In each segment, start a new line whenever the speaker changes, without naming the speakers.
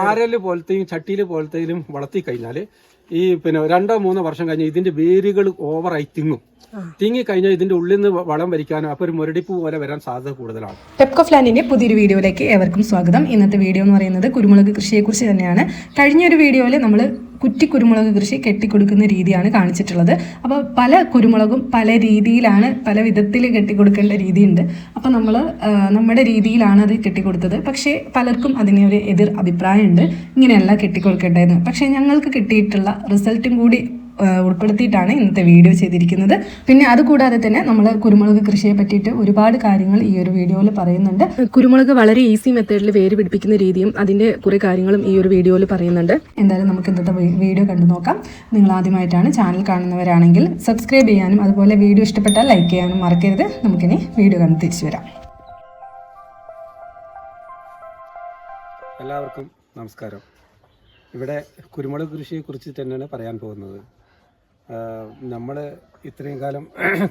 ആരല് പോലത്തെയും ചട്ടിയിൽ പോലത്തെയും വളർത്തി കഴിഞ്ഞാൽ ഈ 2-3 വർഷം കഴിഞ്ഞ് ഇതിന്റെ വേരുകൾ ഓവറായി തിങ്ങി കഴിഞ്ഞാൽ ഇതിന്റെ ഉള്ളിൽ നിന്ന് വളം വരിക്കാനോ അപ്പോൾ ഒരു മുരടിപ്പ് പോലെ വരാൻ സാധ്യത കൂടുതലാണ്.
പെപ്കോ പ്ലാന്റിന്റെ പുതിയൊരു വീഡിയോയിലേക്ക് ഏവർക്കും സ്വാഗതം. ഇന്നത്തെ വീഡിയോ എന്ന് പറയുന്നത് കുരുമുളക് കൃഷിയെക്കുറിച്ച് തന്നെയാണ്. കഴിഞ്ഞൊരു വീഡിയോയിൽ നമ്മൾ കുരുമുളക് കൃഷി കെട്ടിക്കൊടുക്കുന്ന രീതിയാണ് കാണിച്ചിട്ടുള്ളത്. അപ്പോൾ പല കുരുമുളകും പല രീതിയിലാണ്, പല വിധത്തിൽ കെട്ടിക്കൊടുക്കേണ്ട രീതിയുണ്ട്. അപ്പോൾ നമ്മൾ നമ്മുടെ രീതിയിലാണ് അത് കെട്ടിക്കൊടുത്തത്. പക്ഷേ പലർക്കും അതിന് ഒരു എതിർ അഭിപ്രായമുണ്ട്, ഇങ്ങനെയല്ല കെട്ടിക്കൊടുക്കേണ്ടതെന്ന്. പക്ഷേ ഞങ്ങൾക്ക് കിട്ടിയിട്ടുള്ള റിസൾട്ടും കൂടി ഉൾപ്പെടുത്തിയിട്ടാണ് ഇന്നത്തെ വീഡിയോ ചെയ്തിരിക്കുന്നത്. പിന്നെ അതുകൂടാതെ തന്നെ നമ്മൾ കുരുമുളക് കൃഷിയെ പറ്റിയിട്ട് ഒരുപാട് കാര്യങ്ങൾ ഈ ഒരു വീഡിയോയിൽ പറയുന്നുണ്ട്. കുരുമുളക് വളരെ ഈസി മെത്തേഡിൽ വേര് പിടിപ്പിക്കുന്ന രീതിയും അതിൻ്റെ കുറേ കാര്യങ്ങളും ഈ ഒരു വീഡിയോയിൽ പറയുന്നുണ്ട്. എന്തായാലും നമുക്ക് ഇന്നത്തെ വീഡിയോ കണ്ടു നോക്കാം. നിങ്ങൾ ആദ്യമായിട്ടാണ് ചാനൽ കാണുന്നവരാണെങ്കിൽ സബ്സ്ക്രൈബ് ചെയ്യാനും അതുപോലെ വീഡിയോ ഇഷ്ടപ്പെട്ടാൽ ലൈക്ക് ചെയ്യാനും മറക്കരുത്. നമുക്കിനി വീഡിയോ കണ്ട് തിരിച്ചു വരാം.
എല്ലാവർക്കും നമസ്കാരം. ഇവിടെ കുരുമുളക് കൃഷിയെക്കുറിച്ച് തന്നെയാണ് പറയാൻ പോകുന്നത്. നമ്മൾ ഇത്രയും കാലം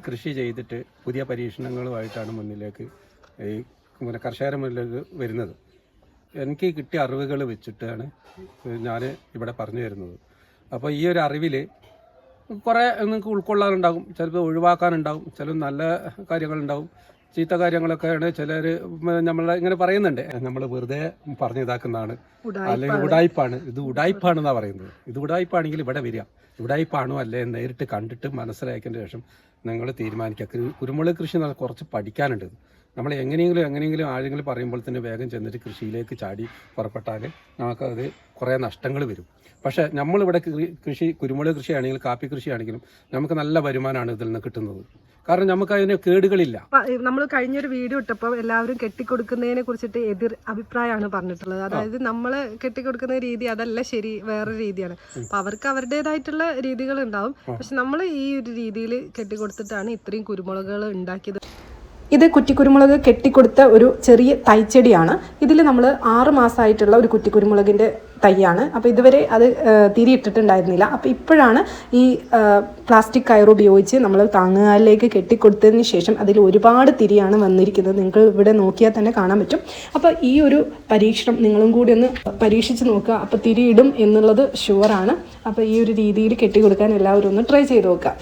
കൃഷി ചെയ്തിട്ട് പുതിയ പരീക്ഷണങ്ങളുമായിട്ടാണ് മുന്നിലേക്ക് ഈ കർഷകരുടെ മുന്നിലേക്ക് വരുന്നത്. എനിക്ക് കിട്ടിയ അറിവുകൾ വെച്ചിട്ടാണ് ഞാൻ ഇവിടെ പറഞ്ഞു തരുന്നത്. അപ്പോൾ ഈ ഒരു അറിവിൽ കുറേ നിങ്ങൾക്ക് ഉൾക്കൊള്ളാനുണ്ടാകും, ചിലപ്പോൾ ഒഴിവാക്കാനുണ്ടാകും, ചില നല്ല കാര്യങ്ങളുണ്ടാകും, ചീത്ത കാര്യങ്ങളൊക്കെയാണ് ചിലർ നമ്മളെ ഇങ്ങനെ പറയുന്നുണ്ട്. നമ്മൾ വെറുതെ പറഞ്ഞു ഇതാക്കുന്നതാണ്, അല്ലെങ്കിൽ ഉടായ്പാണ്, ഇത് ഉടായ്പാണെന്നാണ് പറയുന്നത്. ഇത് ഉടായ്പാണെങ്കിൽ ഇവിടെ വരിക, ഉടായ്പാണോ അല്ലേ നേരിട്ട് കണ്ടിട്ട് മനസ്സിലാക്കിയതിന് ശേഷം നിങ്ങൾ തീരുമാനിക്കുക. കുരുമുളക് കൃഷി കുറച്ച് പഠിക്കാനുണ്ട്. നമ്മൾ എങ്ങനെയെങ്കിലും ആരെങ്കിലും പറയുമ്പോൾ തന്നെ വേഗം ചെന്നിട്ട് കൃഷിയിലേക്ക് ചാടി പുറപ്പെട്ടാൽ നമുക്കത് കുറേ നഷ്ടങ്ങൾ വരും. പക്ഷേ നമ്മളിവിടെ കുരുമുളക് കൃഷിയാണെങ്കിലും കാപ്പി കൃഷിയാണെങ്കിലും നമുക്ക് നല്ല വരുമാനമാണ് ഇതിൽ നിന്ന് കിട്ടുന്നത്. കാരണം നമുക്ക് അതിന് കേടുകളില്ല.
നമ്മൾ കഴിഞ്ഞൊരു വീഡിയോ ഇട്ടപ്പോൾ എല്ലാവരും കെട്ടിക്കൊടുക്കുന്നതിനെ കുറിച്ചിട്ട് എതിർ അഭിപ്രായമാണ് പറഞ്ഞിട്ടുള്ളത്. അതായത് നമ്മൾ കെട്ടിക്കൊടുക്കുന്ന രീതി അതല്ല ശരി, വേറെ രീതിയാണ്. അപ്പൊ അവർക്ക് അവരുടേതായിട്ടുള്ള രീതികൾ ഉണ്ടാവും. പക്ഷെ നമ്മൾ ഈ ഒരു രീതിയിൽ കെട്ടിക്കൊടുത്തിട്ടാണ് ഇത്രയും കുരുമുളകുകൾ ഉണ്ടാക്കിയത്.
ഇത് കുറ്റിക്കുരുമുളക് കെട്ടിക്കൊടുത്ത ഒരു ചെറിയ തൈച്ചെടിയാണ്. ഇതിൽ നമ്മൾ 6 മാസമായിട്ടുള്ള ഒരു കുറ്റിക്കുരുമുളകിൻ്റെ തൈയാണ്. അപ്പോൾ ഇതുവരെ അത് തിരിയിട്ടിട്ടുണ്ടായിരുന്നില്ല. അപ്പോൾ ഇപ്പോഴാണ് ഈ പ്ലാസ്റ്റിക് കയർ ഉപയോഗിച്ച് നമ്മൾ താങ്ങുകാലിലേക്ക് കെട്ടിക്കൊടുത്തതിന് ശേഷം അതിൽ ഒരുപാട് തിരിയാണ് വന്നിരിക്കുന്നത്. നിങ്ങൾ ഇവിടെ നോക്കിയാൽ തന്നെ കാണാൻ പറ്റും. അപ്പോൾ ഈ ഒരു പരീക്ഷണം നിങ്ങളും കൂടി ഒന്ന് പരീക്ഷിച്ച് നോക്കുക. അപ്പോൾ തിരിയിടും എന്നുള്ളത് ഷുവറാണ്. അപ്പോൾ ഈ ഒരു രീതിയിൽ കെട്ടിക്കൊടുക്കാൻ എല്ലാവരും ഒന്ന് ട്രൈ ചെയ്ത് നോക്കുക.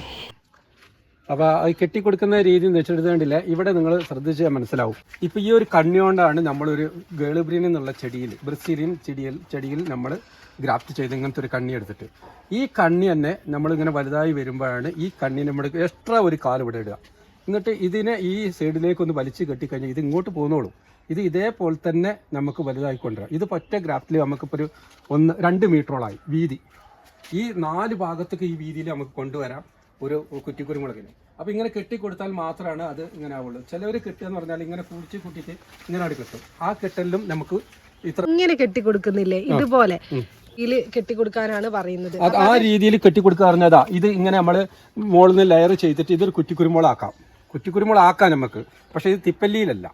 അപ്പോൾ അത് കെട്ടിക്കൊടുക്കുന്ന രീതി എന്ന് വെച്ചെടുത്തേണ്ടില്ല, ഇവിടെ നിങ്ങൾ ശ്രദ്ധിച്ചാൽ മനസ്സിലാവും. ഇപ്പോൾ ഈ ഒരു കണ്ണി കൊണ്ടാണ് നമ്മളൊരു ഗേളുബ്രീൻ എന്നുള്ള ചെടിയിൽ, ബ്രസീലിയൻ ചെടിയിൽ നമ്മൾ ഗ്രാഫ്റ്റ് ചെയ്ത് ഇങ്ങനത്തെ ഒരു കണ്ണി എടുത്തിട്ട് ഈ കണ്ണി തന്നെ നമ്മളിങ്ങനെ വലുതായി വരുമ്പോഴാണ് ഈ കണ്ണി നമ്മൾ എക്സ്ട്രാ ഒരു കാല് ഇവിടെ ഇടുക. എന്നിട്ട് ഇതിനെ ഈ സൈഡിലേക്കൊന്ന് വലിച്ച് കെട്ടിക്കഴിഞ്ഞാൽ ഇത് ഇങ്ങോട്ട് പോന്നോളൂ. ഇത് ഇതേപോലെ തന്നെ നമുക്ക് വലുതായി കൊണ്ടുവരാം. ഇത് ഒറ്റ ഗ്രാഫ്റ്റിൽ നമുക്കിപ്പോൾ ഒരു 1-2 മീറ്ററോളായി വീതി. ഈ 4 ഭാഗത്തേക്ക് ഈ വീതിയിൽ നമുക്ക് കൊണ്ടുവരാം ഒരു കുറ്റിക്കുരുമുളകിന്. അപ്പോൾ ഇങ്ങനെ കെട്ടിക്കൊടുത്താൽ മാത്രമാണ് അത് ഇങ്ങനെ ആവുള്ളൂ. ചിലവർ കെട്ടുക എന്ന് പറഞ്ഞാൽ ഇങ്ങനെ കൂട്ടിയിട്ട് ഇങ്ങനെ കെട്ടും. ആ കെട്ടലിലും നമുക്ക്
ഇങ്ങനെ കെട്ടിക്കൊടുക്കുന്നില്ലേ, ഇതുപോലെ കെട്ടിക്കൊടുക്കാനാണ് പറയുന്നത്.
ആ രീതിയിൽ കെട്ടിക്കൊടുക്കുക പറഞ്ഞതാ. ഇത് ഇങ്ങനെ നമ്മൾ മുകളിൽ നിന്ന് ലെയർ ചെയ്തിട്ട് ഇതൊരു കുറ്റിക്കുരുമുളകാക്കാം. കുറ്റിക്കുരുമുളകാക്കാം നമുക്ക്. പക്ഷേ ഇത് തിപ്പല്ലിയിലല്ല.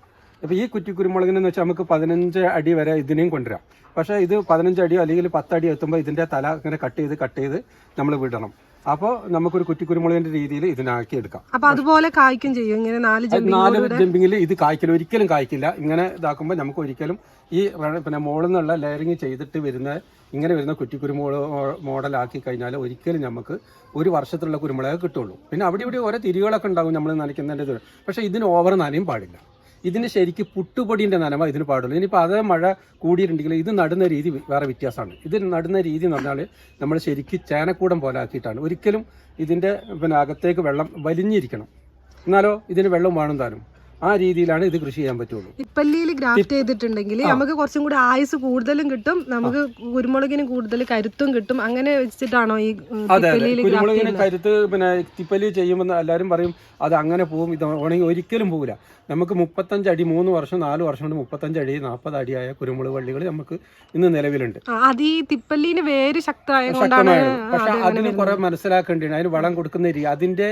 അപ്പോൾ ഈ കുറ്റിക്കുരുമുളകിനെന്ന് വെച്ചാൽ നമുക്ക് 15 അടി വരെ ഇതിനെയും കൊണ്ടുവരാം. പക്ഷേ ഇത് 15 അടിയോ അല്ലെങ്കിൽ 10 അടി എത്തുമ്പോൾ ഇതിൻ്റെ തല ഇങ്ങനെ കട്ട് ചെയ്ത് നമ്മൾ വിടണം. അപ്പോൾ നമുക്കൊരു കുറ്റിക്കുരുമുളകിന്റെ രീതിയിൽ ഇതിനാക്കി എടുക്കാം.
അപ്പൊ അതുപോലെ കായ്ക്കും ചെയ്യും. ഇങ്ങനെ 4
ജമ്പിങ്ങിൽ ഇത് കായ്ക്കില്ല, ഒരിക്കലും കായ്ക്കില്ല. ഇങ്ങനെ ഇതാക്കുമ്പോൾ നമുക്ക് ഒരിക്കലും ഈ മുകളിൽ നിന്നുള്ള ലെയറിങ് ചെയ്തിട്ട് ഇങ്ങനെ വരുന്ന കുറ്റിക്കുരുമുളക് മോഡലാക്കി കഴിഞ്ഞാൽ ഒരിക്കലും നമുക്ക് 1 വർഷത്തിലുള്ള കുരുമുളക് കിട്ടുള്ളൂ. പിന്നെ അവിടെ ഇവിടെ ഓരോ തിരികളൊക്കെ ഉണ്ടാകും നമ്മൾ നനയ്ക്കുന്നതിൻ്റെ ഇത്. പക്ഷേ ഇതിന് ഓവർ നനയും പാടില്ല. ഇതിന് ശരിക്കും പുട്ടുപൊടിൻ്റെ നനമ ഇതിന് പാടുള്ളൂ. ഇനിയിപ്പോൾ അതേ മഴ കൂടിയിട്ടുണ്ടെങ്കിൽ ഇത് നടുന്ന രീതി വേറെ വ്യത്യാസമാണ്. ഇത് നടുന്ന രീതി എന്ന് പറഞ്ഞാൽ നമ്മൾ ശരിക്കും ചേനക്കൂടം പോലെ ആക്കിയിട്ടാണ്. ഒരിക്കലും ഇതിൻ്റെ അകത്തേക്ക് വെള്ളം വലിഞ്ഞിരിക്കണം, എന്നാലോ ഇതിന് വെള്ളം വേണം താനും. ആ രീതിയിലാണ് ഇത് കൃഷി ചെയ്യാൻ പറ്റുള്ളൂ.
തിപ്പല്ലിയിൽ ഗ്രാഫ്റ്റ് ചെയ്തിട്ടുണ്ടെങ്കിൽ നമുക്ക് കുറച്ചും കൂടി ആയുസ് കൂടുതലും കിട്ടും, നമുക്ക് കുരുമുളകിന് കൂടുതൽ കരുത്തും കിട്ടും. അങ്ങനെ വെച്ചിട്ടാണോ ഈ
കുരുമുളകിന് കരുത്ത് തിപ്പല്ലി ചെയ്യുമ്പോൾ എല്ലാവരും പറയും അത് അങ്ങനെ പോവും, ഇത് ഉണങ്ങി ഒരിക്കലും പോകില്ല. നമുക്ക് 35 അടി 3 വർഷം 4 വർഷം കൊണ്ട് 35 അടി 40 അടിയായ കുരുമുളക് വള്ളികൾ നമുക്ക് ഇന്ന് നിലവിലുണ്ട്.
അത് ഈ തിപ്പല്ലിന് വേര് ശക്തമായ.
പക്ഷെ അതിന് കുറെ മനസ്സിലാക്കേണ്ടതാണ്. അതിന് വളം കൊടുക്കുന്ന രീതി. അതിന്റെ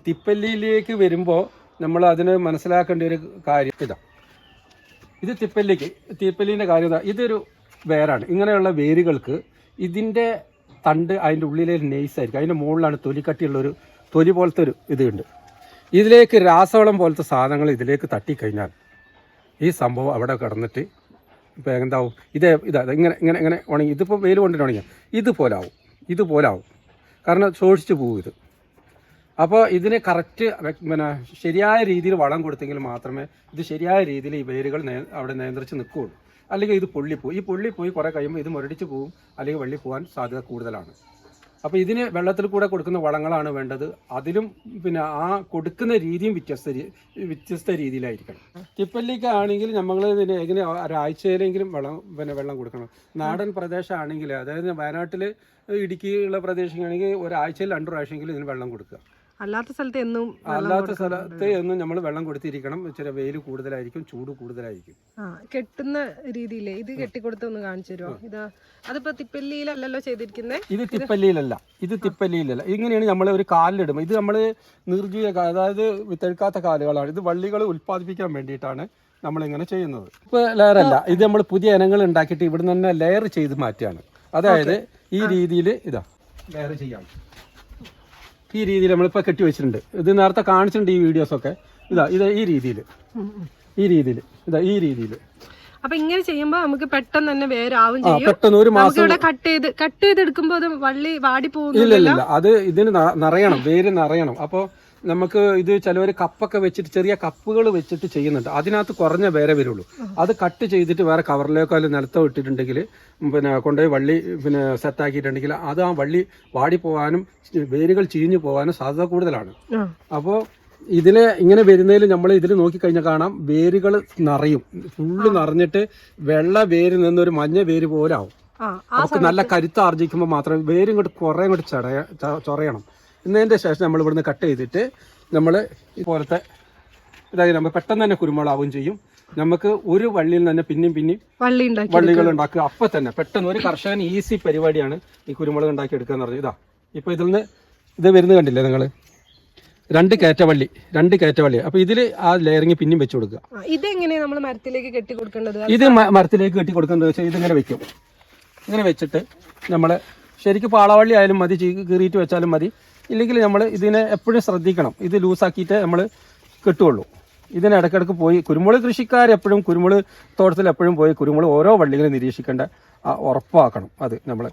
തിപ്പല്ലിയിലേക്ക് വരുമ്പോൾ നമ്മൾ അതിന് മനസ്സിലാക്കേണ്ട ഒരു കാര്യം ഇതാ. ഇത് തിപ്പല്ലിൻ്റെ കാര്യം ഇതൊരു വേരാണ്. ഇങ്ങനെയുള്ള വേരുകൾക്ക് ഇതിൻ്റെ തണ്ട് അതിൻ്റെ ഉള്ളിലെ നെയ്സായിരിക്കും. അതിൻ്റെ മുകളിലാണ് തൊലിക്കട്ടിയുള്ളൊരു തൊലി പോലത്തെ ഒരു ഇതുണ്ട്. ഇതിലേക്ക് രാസവളം പോലത്തെ സാധനങ്ങൾ ഇതിലേക്ക് തട്ടിക്കഴിഞ്ഞാൽ ഈ സംഭവം അവിടെ കിടന്നിട്ട് ഇപ്പോൾ എന്താവും ഇതാ ഇങ്ങനെ ഇങ്ങനെ ഇങ്ങനെ ഉണങ്ങി, ഇതിപ്പോൾ വെയിൽ കൊണ്ടിട്ട് ഉണങ്ങിയ ഇതുപോലാവും കാരണം ശോഷിച്ച് പോകും ഇത്. അപ്പോൾ ഇതിന് കറക്റ്റ് ശരിയായ രീതിയിൽ വളം കൊടുത്തെങ്കിൽ മാത്രമേ ഇത് ശരിയായ രീതിയിൽ ഈ വേരുകൾ അവിടെ നിയന്ത്രിച്ച് നിൽക്കുകയുള്ളൂ. അല്ലെങ്കിൽ ഇത് പൊള്ളിപ്പോവും. ഈ പൊള്ളിപ്പോയി കുറേ കഴിയുമ്പോൾ ഇത് മുരടിച്ച് പോവും, അല്ലെങ്കിൽ വള്ളി പോകാൻ സാധ്യത കൂടുതലാണ്. അപ്പോൾ ഇതിന് വെള്ളത്തിൽ കൂടെ കൊടുക്കുന്ന വളങ്ങളാണ് വേണ്ടത്. അതിലും ആ കൊടുക്കുന്ന രീതിയും വ്യത്യസ്ത രീതിയിലായിരിക്കണം. തിപ്പല്ലിക്കാണെങ്കിൽ നമ്മൾ ഇതിന് എങ്ങനെ ഒരാഴ്ചയിലെങ്കിലും വെള്ളം കൊടുക്കണം. നാടൻ പ്രദേശമാണെങ്കിൽ, അതായത് വയനാട്ടിൽ ഇടുക്കിയുള്ള പ്രദേശമാണെങ്കിൽ ഒരാഴ്ചയിൽ 2 പ്രാവശ്യമെങ്കിലും ഇതിന് വെള്ളം കൊടുക്കുക.
അല്ലാത്ത സ്ഥലത്ത്
എന്നും നമ്മൾ വെള്ളം കൊടുത്തിരിക്കണം. ഇച്ചിരി വെയിൽ കൂടുതലായിരിക്കും, ചൂട് കൂടുതലായിരിക്കും.
കെട്ടുന്ന രീതിയിലേ ഇത് കെട്ടിക്കൊടുത്തൊന്ന് കാണിച്ചു തരുമോ? അതിപ്പോ തിപ്പല്ലിയിലല്ലോ ചെയ്തിരിക്കുന്നത്.
ഇത് തിപ്പല്ലിയിലല്ല. ഇങ്ങനെയാണ് നമ്മൾ ഒരു കാലിലിടും. ഇത് നമ്മൾ നിർജ്ജീവ, അതായത് വിത്തെടുക്കാത്ത കാലുകളാണ്. ഇത് വള്ളികൾ ഉൽപ്പാദിപ്പിക്കാൻ വേണ്ടിയിട്ടാണ് നമ്മളിങ്ങനെ ചെയ്യുന്നത്. ഇപ്പോൾ ലെയറല്ല, ഇത് നമ്മൾ പുതിയ ഇനങ്ങൾ ഉണ്ടാക്കിയിട്ട് ഇവിടെ തന്നെ ലെയർ ചെയ്ത് മാറ്റുകയാണ്. അതായത് ഈ രീതിയിൽ ലെയർ ചെയ്യാം. ഈ രീതിയിൽ നമ്മളിപ്പോൾ കെട്ടി വെച്ചിട്ടുണ്ട്. ഇത് നേരത്തെ കാണിച്ചിട്ടുണ്ട് ഈ വീഡിയോസൊക്കെ. ഈ രീതിയിൽ
അപ്പൊ ഇങ്ങനെ ചെയ്യുമ്പോ നമുക്ക് പെട്ടെന്ന് തന്നെ വേരാവും ചെയ്യും.
പെട്ടെന്ന് ഒരു മാസം
കട്ട് ചെയ്തെടുക്കുമ്പോ അത് വള്ളി വാടി
പോകുന്നില്ല. ഇല്ല, അത് ഇതിന് നിറയണം, വേര് നിറയണം. അപ്പോൾ നമുക്ക് ഇത് ചിലവർ കപ്പൊക്കെ വെച്ചിട്ട് ചെറിയ കപ്പുകൾ വെച്ചിട്ട് ചെയ്യുന്നുണ്ട്. അതിനകത്ത് കുറഞ്ഞ വേരെ വരുള്ളൂ. അത് കട്ട് ചെയ്തിട്ട് വേറെ കവറിലേക്കോ അല്ലെങ്കിൽ നിലത്തോ ഇട്ടിട്ടുണ്ടെങ്കിൽ കൊണ്ടുപോയി വള്ളി സെറ്റാക്കിയിട്ടുണ്ടെങ്കിൽ അത് ആ വള്ളി വാടിപ്പോകാനും വേരുകൾ ചീഞ്ഞു പോകാനും സാധ്യത കൂടുതലാണ്. അപ്പോൾ ഇതിനെ ഇങ്ങനെ വരുന്നതിൽ നമ്മൾ ഇതിൽ നോക്കിക്കഴിഞ്ഞാൽ കാണാം, വേരുകൾ നിറയും. ഫുള്ള് നിറഞ്ഞിട്ട് വെള്ള വേരിൽ നിന്നൊരു മഞ്ഞ വേര് പോലെ ആവും. നമുക്ക് നല്ല കരുത്ത് ആർജിക്കുമ്പോൾ മാത്രമേ വേരും കുറേ ചൊറയണം. എന്നതിൻ്റെ ശേഷം നമ്മൾ ഇവിടുന്ന് കട്ട് ചെയ്തിട്ട് നമ്മൾ ഇതുപോലത്തെ ഇതായി നമ്മൾ പെട്ടെന്ന് തന്നെ കുരുമുളകാവുകയും ചെയ്യും. നമുക്ക് ഒരു വള്ളിയിൽ തന്നെ പിന്നെയും വള്ളികൾ ഉണ്ടാക്കുക. അപ്പം തന്നെ പെട്ടെന്ന് ഒരു കർഷകൻ ഈസി പരിപാടിയാണ് ഈ കുരുമുളക് ഉണ്ടാക്കി എടുക്കുക എന്ന് പറഞ്ഞത്. ഇപ്പോൾ ഇതിൽ നിന്ന് ഇത് വരുന്നത് കണ്ടില്ലേ നിങ്ങൾ, 2 കയറ്റവള്ളി. അപ്പോൾ ഇതിൽ ആ ലെയറിങ് പിന്നെയും വെച്ച് കൊടുക്കുക.
ഇതെങ്ങനെയാണ് നമ്മൾ മരത്തിലേക്ക് കെട്ടി കൊടുക്കേണ്ടത്?
ഇത് മരത്തിലേക്ക് കെട്ടി കൊടുക്കുന്നത് വെച്ചാൽ ഇതിങ്ങനെ വെക്കും. ഇങ്ങനെ വെച്ചിട്ട് നമ്മൾ ശരിക്കും പാളവള്ളി ആയാലും മതി, കീറിയിട്ട് വെച്ചാലും മതി. ഇല്ലെങ്കിൽ നമ്മൾ ഇതിനെ എപ്പോഴും ശ്രദ്ധിക്കണം. ഇത് ലൂസാക്കിയിട്ട് നമ്മൾ കെട്ടുള്ളൂ. ഇതിന് ഇടയ്ക്കിടയ്ക്ക് പോയി കുരുമുളക് കൃഷിക്കാരെപ്പോഴും കുരുമുളക് തോട്ടത്തിൽ എപ്പോഴും പോയി കുരുമുളക് ഓരോ വള്ളികളും നിരീക്ഷിക്കേണ്ട ഉറപ്പാക്കണം. അത് നമ്മൾ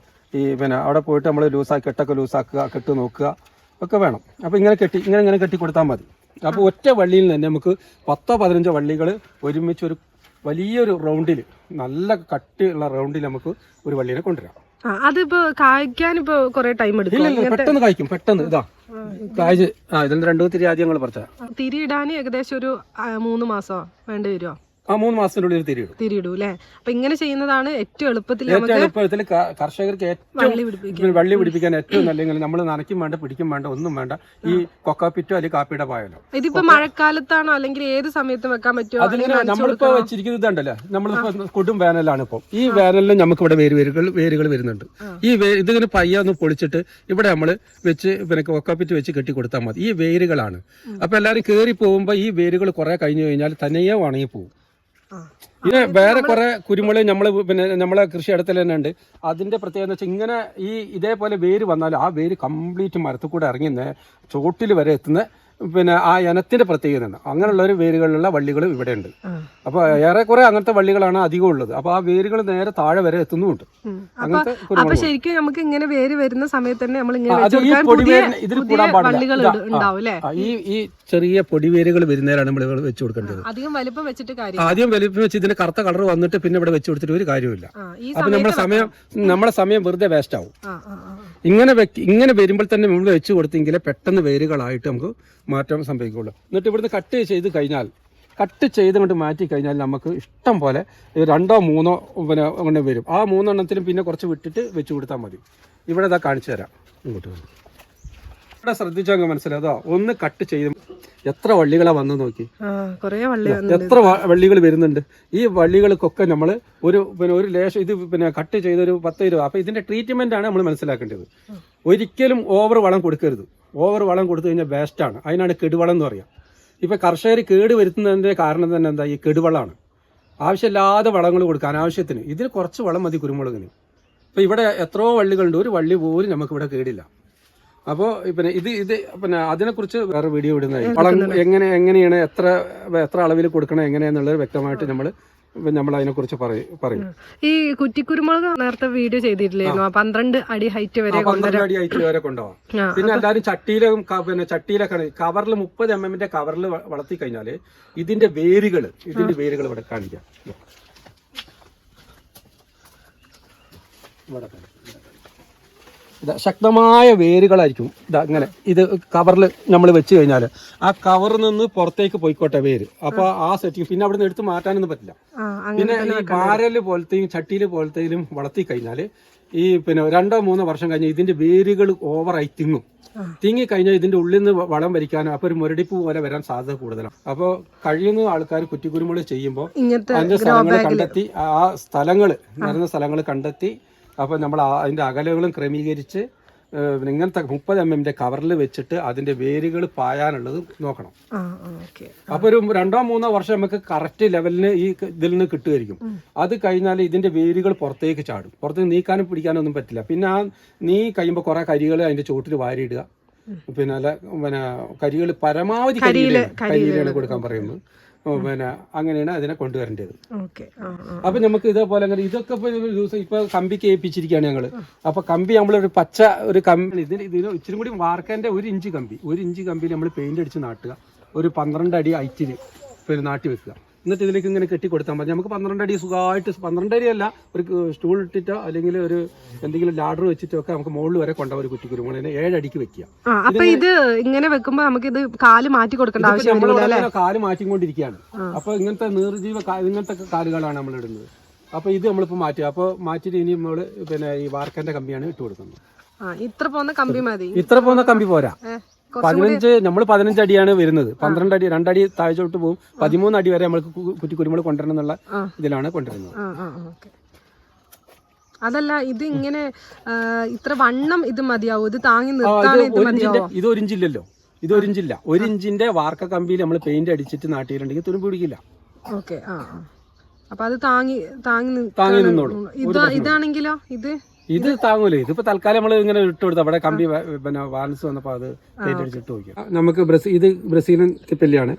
അവിടെ പോയിട്ട് നമ്മൾ കെട്ടൊക്കെ ലൂസാക്കുക, കെട്ട് നോക്കുക ഒക്കെ വേണം. അപ്പോൾ ഇങ്ങനെ കെട്ടി കൊടുത്താൽ മതി. അപ്പോൾ ഒറ്റ വള്ളിയിൽ തന്നെ നമുക്ക് 10-15 വള്ളികൾ ഒരുമിച്ച് ഒരു വലിയൊരു റൗണ്ടിൽ, നല്ല കട്ടിയുള്ള റൗണ്ടിൽ നമുക്ക് ഒരു വള്ളിനെ കൊണ്ടുവരാം.
അതിപ്പോ കായ്ക്കാൻ ഇപ്പൊ കൊറേ ടൈം എടുക്കും?
പെട്ടെന്ന് കായ്ക്കും. പെട്ടെന്ന് കായ്ച്ച് ഇതിൽ 2 തിരി ആദ്യം ഞങ്ങൾ പറിച്ച
തിരിയിടാൻ ഏകദേശം ഒരു 3 മാസം വേണ്ടി വരുമോ?
3 മാസത്തിനുള്ളിൽ
തിരിയിടും അല്ലേ? അപ്പൊ ഇങ്ങനെ ചെയ്യുന്നതാണ് ഏറ്റവും എളുപ്പത്തിൽ
കർഷകർക്ക് ഏറ്റവും വള്ളി പിടിപ്പിക്കാൻ ഏറ്റവും നല്ലെങ്കിൽ നമ്മൾ നനയ്ക്കും വേണ്ട, പിടിക്കും വേണ്ട, ഒന്നും വേണ്ട. ഈ കൊക്കാപ്പിറ്റോ അല്ലെങ്കിൽ കാപ്പിയുടെ പായലോ.
ഇതിപ്പോ മഴക്കാലത്താണോ അല്ലെങ്കിൽ ഏത് സമയത്തും വെക്കാൻ പറ്റുമോ?
അതിങ്ങനെ നമ്മളിപ്പോ വെച്ചിരിക്കുന്നത് ഇതുണ്ടല്ലേ, നമ്മളിപ്പോ കൊടും വേനലാണ്. ഇപ്പം ഈ വേനലിൽ നമുക്ക് ഇവിടെ വേരുകൾ വരുന്നുണ്ട്. ഈ ഇതിങ്ങനെ പയ്യൊന്ന് പൊളിച്ചിട്ട് ഇവിടെ നമ്മൾ വെച്ച് കൊക്കാപ്പിറ്റ് വെച്ച് കെട്ടി കൊടുത്താൽ മതി. ഈ വേരുകളാണ്. അപ്പൊ എല്ലാവരും കയറി പോകുമ്പോ ഈ വേരുകൾ കുറെ കഴിഞ്ഞു കഴിഞ്ഞാൽ തന്നെയേ ഉണങ്ങി പോകും. ഇത് വേറെ കുറെ കുരുമുളക് നമ്മളെ കൃഷിയിടത്തിൽ തന്നെ ഉണ്ട്. അതിന്റെ പ്രത്യേകത എന്ന് വെച്ചാൽ ഇങ്ങനെ ഇതേപോലെ വേര് വന്നാൽ ആ വേര് കംപ്ലീറ്റ് മരത്തിൽ കൂടെ ഇറങ്ങി ചോട്ടിൽ വരെ എത്തുന്ന ആ ഇനത്തിന്റെ പ്രത്യേകതയാണ്. അങ്ങനെയുള്ള ഒരു വേരുകളിലുള്ള വള്ളികളും ഇവിടെ ഉണ്ട്. അപ്പൊ ഏറെക്കുറെ അങ്ങനത്തെ വള്ളികളാണ് അധികം ഉള്ളത്. അപ്പൊ ആ വേരുകൾ നേരെ താഴെ വരെ എത്തുന്നുമുണ്ട്.
അപ്പൊ ശരിക്കും നമുക്ക് ഇങ്ങനെ വേര് വരുന്ന സമയത്ത് തന്നെ നമ്മൾ
ഇതിൽ കൂടാൻ പാടില്ല. ഈ ചെറിയ പൊടിവേരുകൾ വരുന്നതിലാണ് നമ്മൾ വെച്ച് കൊടുക്കേണ്ടത്.
അധികം വലിപ്പം
വെച്ച് ഇതിന്റെ കറുത്ത കളർ വന്നിട്ട് പിന്നെ ഇവിടെ വെച്ച് കൊടുത്തിട്ട് ഒരു കാര്യമില്ല. അപ്പൊ നമ്മളെ സമയം വെറുതെ വേസ്റ്റ് ആവും. ഇങ്ങനെ വരുമ്പോൾ തന്നെ നമ്മൾ വെച്ച് കൊടുത്തെങ്കിൽ പെട്ടെന്ന് വേരുകളായിട്ട് നമുക്ക് മാറ്റം സംഭവിക്കുള്ളൂ. എന്നിട്ട് ഇവിടുന്ന് കട്ട് ചെയ്ത് കൊണ്ട് മാറ്റി കഴിഞ്ഞാൽ നമുക്ക് ഇഷ്ടം പോലെ 2-3 കൊണ്ട് വരും. ആ 3 എണ്ണത്തിലും പിന്നെ കുറച്ച് വിട്ടിട്ട് വെച്ച് കൊടുത്താൽ മതി. ഇവിടെ കാണിച്ചു തരാം. ഇങ്ങോട്ട് ഇവിടെ ശ്രദ്ധിച്ചാൽ അങ്ങ് മനസ്സിലാതോ. ഒന്ന് കട്ട് ചെയ്ത് എത്ര വള്ളികളാ വന്നു നോക്കി, എത്ര വള്ളികൾ വരുന്നുണ്ട്. ഈ വള്ളികൾക്കൊക്കെ നമ്മൾ ഒരു ലേശം ഇത് കട്ട് ചെയ്തൊരു 10-20. അപ്പൊ ഇതിന്റെ ട്രീറ്റ്മെന്റ് ആണ് നമ്മൾ മനസ്സിലാക്കേണ്ടത്. ഒരിക്കലും ഓവർ വളം കൊടുക്കരുത്. ഓവർ വളം കൊടുത്തു കഴിഞ്ഞാൽ വേസ്റ്റാണ്. അതിനാണ് കെടുവളം എന്ന് പറയാം. ഇപ്പൊ കർഷകർ കേട് വരുത്തുന്നതിന്റെ കാരണം തന്നെ എന്താ, ഈ കെടുവളമാണ്. ആവശ്യമില്ലാതെ വളങ്ങൾ കൊടുക്കുക അനാവശ്യത്തിന്. ഇതിൽ കുറച്ച് വളം മതി കുരുമുളകിന്. ഇപ്പൊ ഇവിടെ എത്രയോ വള്ളികളുണ്ട്, ഒരു വള്ളി പോലും നമുക്ക് ഇവിടെ കേടില്ല. അപ്പോൾ അതിനെക്കുറിച്ച് വേറെ വീഡിയോ ഇടുന്നതായി. വളം എങ്ങനെയാണ് എത്ര അളവിൽ കൊടുക്കണം എങ്ങനെയാന്നുള്ളത് വ്യക്തമായിട്ട് നമ്മൾ നമ്മൾ അതിനെക്കുറിച്ച് പറയും.
ഈ കുറ്റിക്കുരുമുളക് നേരത്തെ വീഡിയോ ചെയ്തിട്ടില്ലായിരുന്നു 12 അടി ഹൈറ്റ് വരെ
12 അടി ഹൈറ്റ് വരെ കൊണ്ടുപോകാം. പിന്നെ എല്ലാവരും ചട്ടിയിലൊക്കെ കവറിൽ 30 mm കവറിൽ വളർത്തി കഴിഞ്ഞാൽ ഇതിന്റെ വേരുകൾ ഇവിടെ കാണിക്കാം. ശക്തമായ വേരുകളായിരിക്കും. ഇങ്ങനെ ഇത് കവറിൽ നമ്മൾ വെച്ച് കഴിഞ്ഞാൽ ആ കവറിൽ നിന്ന് പുറത്തേക്ക് പോയിക്കോട്ടെ വേര്. അപ്പൊ ആ സെറ്റിങ് പിന്നെ അവിടെ നിന്ന് എടുത്ത് മാറ്റാനൊന്നും പറ്റില്ല. പിന്നെ ഈ ബാരല് പോലത്തെയും ചട്ടിയിൽ പോലത്തെയും വളർത്തി കഴിഞ്ഞാൽ ഈ പിന്നെ 2-3 വർഷം കഴിഞ്ഞാൽ ഇതിന്റെ വേരുകൾ ഓവറായി തിങ്ങി കഴിഞ്ഞാൽ ഇതിന്റെ ഉള്ളിൽ നിന്ന് വളം വരിക്കാനും അപ്പൊ ഒരു മുരടിപ്പ് പോലെ വരാൻ സാധ്യത കൂടുതലാണ്. അപ്പോൾ കഴിയുന്ന ആൾക്കാർ കുറ്റിക്കുരുമുളക് ചെയ്യുമ്പോൾ അതിന്റെ സ്ഥലങ്ങൾ കണ്ടെത്തി ആ സ്ഥലങ്ങൾ നിറഞ്ഞ സ്ഥലങ്ങൾ കണ്ടെത്തി അപ്പൊ നമ്മൾ അതിന്റെ അകലകളും ക്രമീകരിച്ച് ഇങ്ങനത്തെ 30 mm കവറിൽ വെച്ചിട്ട് അതിന്റെ വേരുകൾ പായാനുള്ളത് നോക്കണം. അപ്പൊ ഒരു 2-3 വർഷം നമുക്ക് കറക്റ്റ് ലെവലിന് ഈ ഇതിൽ നിന്ന് കിട്ടുമായിരിക്കും. അത് കഴിഞ്ഞാൽ ഇതിന്റെ വേരുകൾ പുറത്തേക്ക് ചാടും. പുറത്തേക്ക് നീക്കാനും പിടിക്കാനും ഒന്നും പറ്റില്ല. പിന്നെ ആ നീ കഴിയുമ്പോൾ കുറെ കരികൾ അതിന്റെ ചോട്ടിൽ വാരിയിടുക. പിന്നെ കരികൾ പരമാവധി കരിയിലാണ് കൊടുക്കാൻ പറയുന്നത്. പിന്നെ അങ്ങനെയാണ് അതിനെ കൊണ്ടുവരേണ്ടത്. അപ്പൊ നമുക്ക് ഇതേപോലെ ഇതൊക്കെ ഇപ്പൊ കമ്പിക്ക് ഏൽപ്പിച്ചിരിക്കുകയാണ് ഞങ്ങള്. അപ്പൊ കമ്പി നമ്മളൊരു പച്ച ഒരു കമ്പി ഇതിന് ഇച്ചിരി കൂടി വാർക്കേണ്ട 1 ഇഞ്ച് കമ്പി 1 ഇഞ്ച് കമ്പിയിൽ നമ്മൾ പെയിന്റ് അടിച്ച് നാട്ടുക. ഒരു 12 അടി ഹൈറ്റിൽ പിന്നെ നാട്ടി വെക്കുക. എന്നിട്ട് ഇതിലേക്ക് ഇങ്ങനെ കെട്ടി കൊടുത്താൽ മതി. നമുക്ക് 12 അടി സുഖമായിട്ട് 12 അടി അല്ല ഒരു സ്റ്റൂൾ ഇട്ടിട്ടോ അല്ലെങ്കിൽ ഒരു എന്തെങ്കിലും ലാഡർ വെച്ചിട്ടോ ഒക്കെ നമുക്ക് മുകളിൽ വരെ കൊണ്ടുപോകും. ഒരു കുറ്റിക്കുരുമുളകിനെ 7 അടിക്ക് വെക്കുക.
അപ്പൊ ഇത് ഇങ്ങനെ വെക്കുമ്പോ നമുക്ക് ഇത് കാല് മാറ്റി കൊടുക്കേണ്ട ആവശ്യം
കാല് മാറ്റിക്കൊണ്ടിരിക്കുകയാണ്. അപ്പൊ ഇങ്ങനത്തെ നിർജീവ ഇങ്ങനത്തെ കാലുകളാണ് നമ്മൾ ഇടുന്നത്. അപ്പൊ ഇത് നമ്മളിപ്പോ മാറ്റുക. അപ്പൊ മാറ്റിട്ട് ഇനി നമ്മള് പിന്നെ ഈ വാർക്കന്റെ കമ്പിയാണ് ഇട്ട് കൊടുക്കുന്നത്.
ഇത്ര പോകുന്ന കമ്പി മതി.
ഇത്ര പോകുന്ന കമ്പി പോരാ. 15 അടിയാണ് വരുന്നത്. 12 അടി 2 അടി താഴ്ചോട്ട് പോകും. 13 അടി വരെ നമ്മൾക്ക് കുറ്റിക്കുരുമുളക് കൊണ്ടുവരണം എന്നുള്ള ഇതിലാണ് കൊണ്ടുവരുന്നത്.
അതല്ല ഇത് ഇങ്ങനെ ഇത്ര വണ്ണം ഇത് മതിയാവും? ഇത് താങ്ങി നിർത്താൻ
ഇത് 1 ഇഞ്ചില്ലല്ലോ. ഇത് 1 ഇഞ്ചില്ല. 1 ഇഞ്ചിന്റെ വാർക്ക കമ്പിയിൽ നമ്മൾ പെയിന്റ് അടിച്ചിട്ട് നാട്ടിയിട്ടുണ്ടെങ്കിൽ തുരുമ്പ് പിടിക്കില്ല.
അപ്പൊ അത് താങ്ങി
നിന്നോളൂ.
ഇതാണെങ്കിലോ
ഇത് താങ്ങൂലേ. ഇതിപ്പോ തൽക്കാലം നമ്മൾ ഇങ്ങനെ ഇട്ട് കൊടുത്തു. അവിടെ കമ്പി പിന്നെ വാലൻസ് വന്നപ്പോ അത് പെയിന്റ് അടിച്ചിട്ട് നോക്കിയാൽ നമുക്ക് ഇത് ബ്രസീലിയൻ തിപ്പല്ലിയാണ്.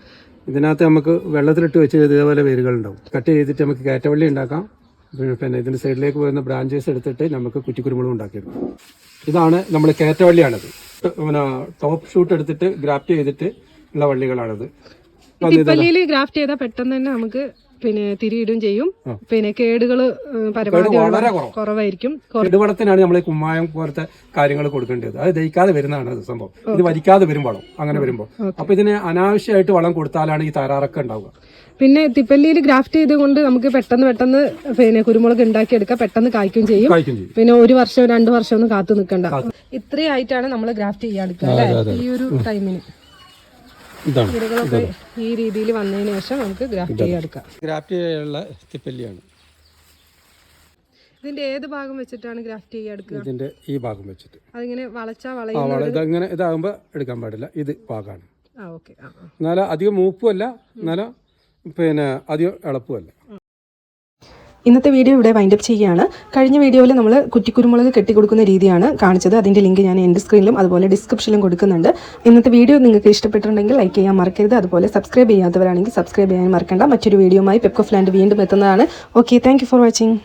ഇതിനകത്ത് നമുക്ക് വെള്ളത്തിലിട്ട് വെച്ച് ഇതേപോലെ വേരുകൾ ഉണ്ടാവും. കട്ട് ചെയ്തിട്ട് നമുക്ക് കയറ്റവള്ളി ഉണ്ടാക്കാം. പിന്നെ ഇതിന്റെ സൈഡിലേക്ക് വരുന്ന ബ്രാഞ്ചസ് എടുത്തിട്ട് നമുക്ക് കുറ്റിക്കുരുമുളക് ഉണ്ടാക്കിയെടുക്കാം. ഇതാണ് നമ്മൾ കയറ്റവള്ളിയാണത്. പിന്നെ ടോപ്പ് ഷൂട്ട് എടുത്തിട്ട് ഗ്രാഫ്റ്റ് ചെയ്തിട്ട് ഉള്ള വള്ളികളാണത്.
തിപ്പല്ലിയിൽ ഗ്രാഫ്റ്റ് ചെയ്താൽ പെട്ടെന്ന് തന്നെ നമുക്ക് പിന്നെ തിരിയിടും ചെയ്യും. പിന്നെ കേടുകൾ പരമാവധി കുറവായിരിക്കും.
കേടുവളത്തിനാണ് നമ്മൾ കുമ്മായം പോലത്തെ കാര്യങ്ങൾ കൊടുക്കേണ്ടത്. അത് ദഹിക്കാതെ വരുന്നതാണ് അത് സംഭവം. ഇത് വലിക്കാതെ വരും വളം. അങ്ങനെ വരുമ്പോൾ അപ്പൊ ഇതിന് അനാവശ്യമായിട്ട് വളം കൊടുത്താലാണ് ഈ തകരാറൊക്കെ ഉണ്ടാവുക.
പിന്നെ തിപ്പല്ലിയിൽ ഗ്രാഫ്റ്റ് ചെയ്തുകൊണ്ട് നമുക്ക് പെട്ടെന്ന് പിന്നെ കുരുമുളക് ഉണ്ടാക്കിയെടുക്കാം. പെട്ടെന്ന് കായ്ക്കും ചെയ്യും. പിന്നെ 1 വർഷം 2 വർഷം ഒന്നും കാത്തു നിൽക്കണ്ട. ഇത്രയായിട്ടാണ് നമ്മൾ ഗ്രാഫ്റ്റ് ചെയ്യാൻ ഈ ഒരു ടൈമിന്. ഈ രീതിയിൽ വന്നതിന് ശേഷം നമുക്ക് ഗ്രാഫ്റ്റ് ചെയ്യാം.
ഗ്രാഫ്റ്റ് ചെയ്യാനുള്ള തിപ്പല്ലിയാണ്.
ഇതിന്റെ ഏത് ഭാഗം വെച്ചിട്ടാണ് ഗ്രാഫ്റ്റ് ചെയ്യാൻ?
ഇതിന്റെ ഈ ഭാഗം വെച്ചിട്ട്.
അതിങ്ങനെ
ഇതങ്ങനെ ഇതാകുമ്പോ എടുക്കാൻ പാടില്ല. ഇത് ഭാഗമാണ്. എന്നാലും അധികം മൂപ്പുമല്ല, എന്നാലും പിന്നെ അധികം എളുപ്പമല്ല.
ഇന്നത്തെ വീഡിയോ ഇവിടെ വൈൻഡപ്പ് ചെയ്യുകയാണ്. കഴിഞ്ഞ വീഡിയോയിൽ നമ്മൾ കുറ്റിക്കുരുമുളക് കെട്ടിക്കൊടുക്കുന്ന രീതിയാണ് കാണിച്ചത്. അതിൻ്റെ ലിങ്ക് ഞാൻ എൻ്റെ സ്ക്രീനിലും അതുപോലെ ഡിസ്ക്രിപ്ഷനിലും കൊടുക്കുന്നുണ്ട്. ഇന്നത്തെ വീഡിയോ നിങ്ങൾക്ക് ഇഷ്ടപ്പെട്ടിട്ടുണ്ടെങ്കിൽ ലൈക്ക് ചെയ്യാൻ മറക്കരുത്. അതുപോലെ സബ്സ്ക്രൈബ് ചെയ്യാത്തവരാണെങ്കിൽ സബ്സ്ക്രൈബ് ചെയ്യാൻ മറക്കണ്ട. മറ്റൊരു വീഡിയോയുമായി പെപ്കോ ഫ്ലാൻഡ് വീണ്ടും എത്തുന്നതാണ്. Okay, thank you for watching.